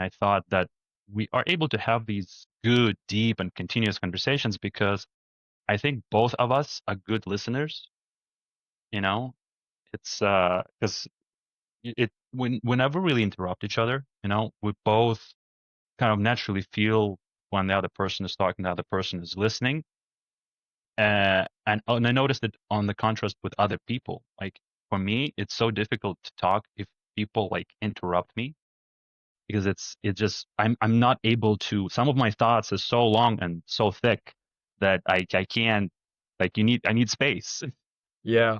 I thought that we are able to have these good, deep, and continuous conversations because I think both of us are good listeners. You know, it's because we never really interrupt each other. We both kind of naturally feel when the other person is talking, the other person is listening. And I noticed it on the contrast with other people. Like for me, it's so difficult to talk if people like interrupt me because it just I'm not able to. Some of my thoughts are so long and so thick that I can't, like, I need space. Yeah.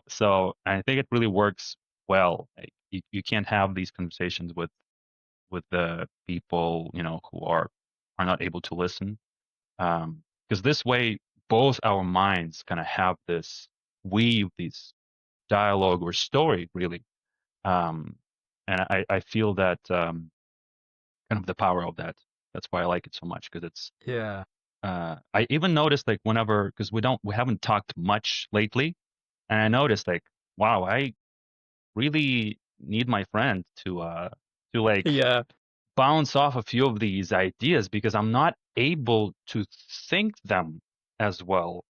So I think it really works well. Like, you can't have these conversations with the people who are not able to listen, because this way both our minds kind of have this weave, this dialogue or story really. um and I feel that, kind of the power of that. That's why I like it so much, because it's Yeah. I even noticed, like, whenever, because we haven't talked much lately, and I noticed, like, wow, I really need my friend to like Yeah. bounce off a few of these ideas, because I'm not able to think them as well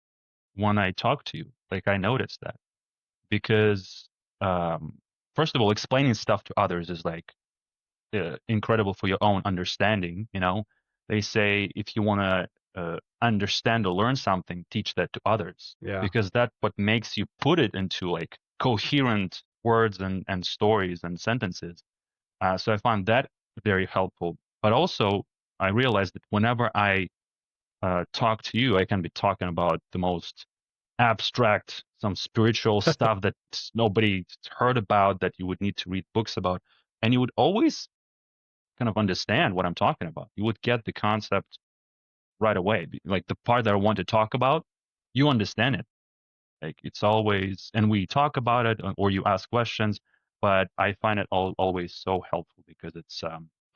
when I talk to you. Like, I noticed that because, um, first of all, explaining stuff to others is like, incredible for your own understanding. They say if you want to understand or learn something, teach that to others, Yeah. because that what makes you put it into like coherent words and stories and sentences. So I find that very helpful. But also, I realized that whenever I talk to you, I can be talking about the most abstract, some spiritual stuff that nobody heard about, that you would need to read books about, and you would always kind of understand what I'm talking about. You would get the concept right away. Like the part that I want to talk about, you understand it. Like it's always, and we talk about it, or you ask questions, but I find it always so helpful, because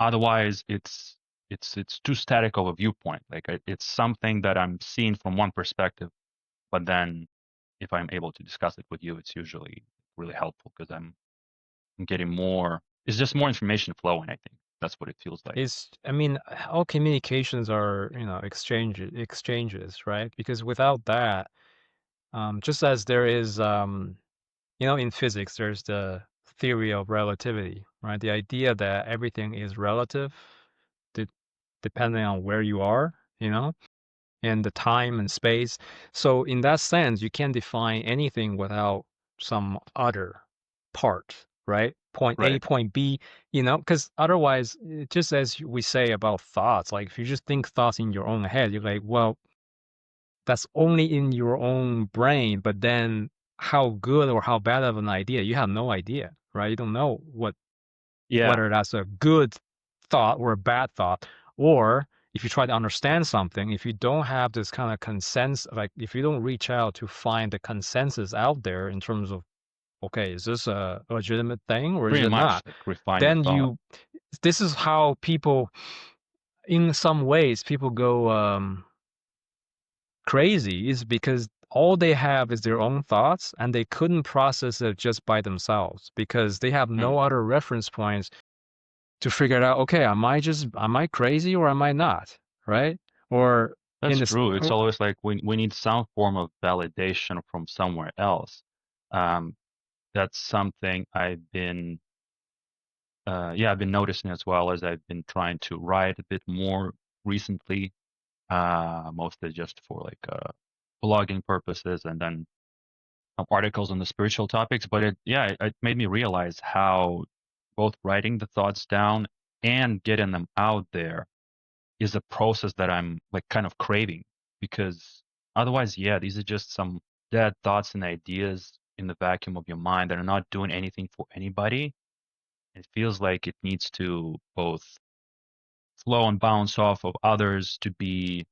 otherwise it's too static of a viewpoint. Like it's something that I'm seeing from one perspective, but then if I'm able to discuss it with you, it's usually really helpful, because I'm getting more. It's just more information flowing. I think that's what it feels like. I mean, all communications are, exchanges, right? Because without that, just as there is, in physics, there's the theory of relativity, right? The idea that everything is relative, de depending on where you are, and the time and space. So in that sense, you can't define anything without some other part, right? Point A, Right. point B, because otherwise, just as we say about thoughts, like if you just think thoughts in your own head, you're like, well, that's only in your own brain, but then how good or how bad of an idea, you have no idea, right? You don't know Yeah. whether that's a good thought or a bad thought. Or if you try to understand something, if you don't have this kind of consensus, like if you don't reach out to find the consensus out there in terms of, okay, is this a legitimate thing or is Pretty it much not? like refining Then thought. this is how people, in some ways, people go crazy, is because all they have is their own thoughts and they couldn't process it just by themselves because they have Hmm. no other reference points to figure out, okay, am I crazy or am I not? Right? Or in That's this, true. It's always like we need some form of validation from somewhere else. Um, that's something I've been noticing, as well as I've been trying to write a bit more recently, mostly just for like blogging purposes, and then articles on the spiritual topics. But it made me realize how both writing the thoughts down and getting them out there is a process that I'm like kind of craving, because otherwise, yeah, these are just some dead thoughts and ideas in the vacuum of your mind that are not doing anything for anybody. It feels like it needs to both flow and bounce off of others to be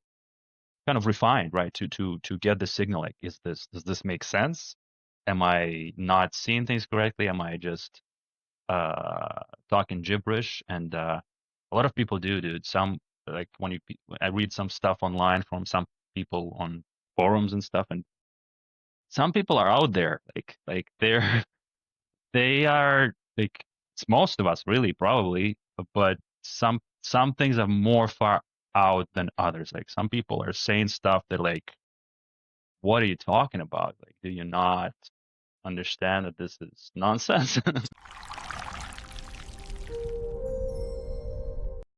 kind of refined, right? To get the signal, like, does this make sense? Am I not seeing things correctly? Am I just talking gibberish? And a lot of people do, dude. Some, like, I read some stuff online from some people on forums and stuff, and some people are out there, like they are like, it's most of us really, probably. but some things are more far out than others. Like some people are saying stuff that like, what are you talking about? Like, do you not understand that this is nonsense?